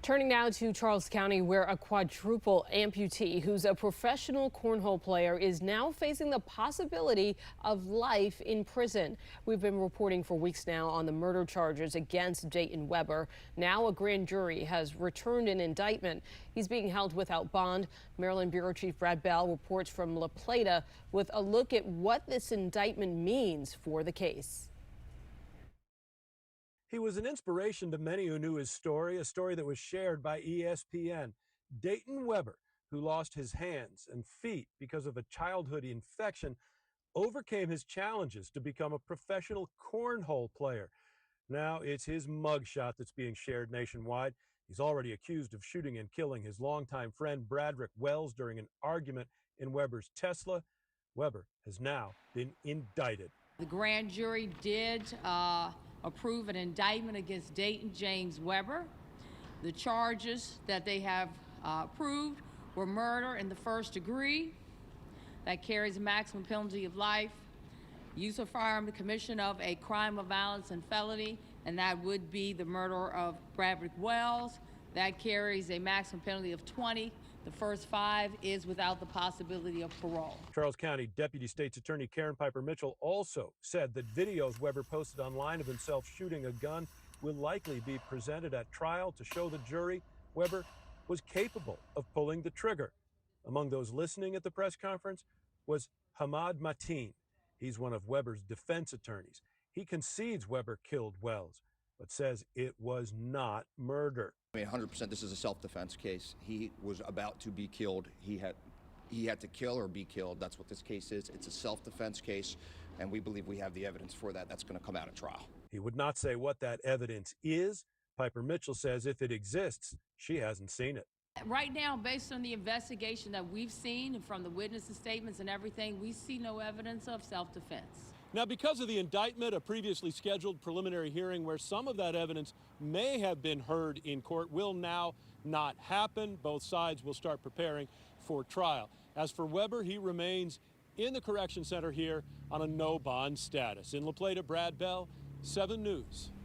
Turning now to Charles County, where a quadruple amputee who's a professional cornhole player is now facing the possibility of life in prison. We've been reporting for weeks now on the murder charges against Dayton Webber. Now a grand jury has returned an indictment. He's being held without bond. Maryland Bureau Chief Brad Bell reports from La Plata with a look at what this indictment means for the case. He was an inspiration to many who knew his story, a story that was shared by ESPN. Dayton Webber, who lost his hands and feet because of a childhood infection, overcame his challenges to become a professional cornhole player. Now it's his mugshot that's being shared nationwide. He's already accused of shooting and killing his longtime friend Bradrick Wells during an argument in Webber's Tesla. Webber has now been indicted. The grand jury did approve an indictment against Dayton James Webber. The charges that they have approved were murder in the first degree. That carries a maximum penalty of life. Use of firearm, the commission of a crime of violence and felony, and that would be the murder of Bradrick Wells. That carries a maximum penalty of 20. The first 5 is without the possibility of parole. Charles County Deputy State's Attorney Karen Piper Mitchell also said that videos Webber posted online of himself shooting a gun will likely be presented at trial to show the jury Webber was capable of pulling the trigger. Among those listening at the press conference was Hamad Mateen. He's one of Webber's defense attorneys. He concedes Webber killed Wells, but says it was not murder. I mean, 100% this is a self-defense case. He was about to be killed. He had to kill or be killed. That's what this case is. It's a self-defense case, and we believe we have the evidence for that. That's going to come out at trial. He would not say what that evidence is. Piper Mitchell says if it exists, she hasn't seen it. Right now, based on the investigation that we've seen and from the witnesses' statements and everything, we see no evidence of self-defense. Now, because of the indictment, a previously scheduled preliminary hearing where some of that evidence may have been heard in court will now not happen. Both sides will start preparing for trial. As for Webber, he remains in the correction center here on a no bond status. In La Plata, Brad Bell, 7 News.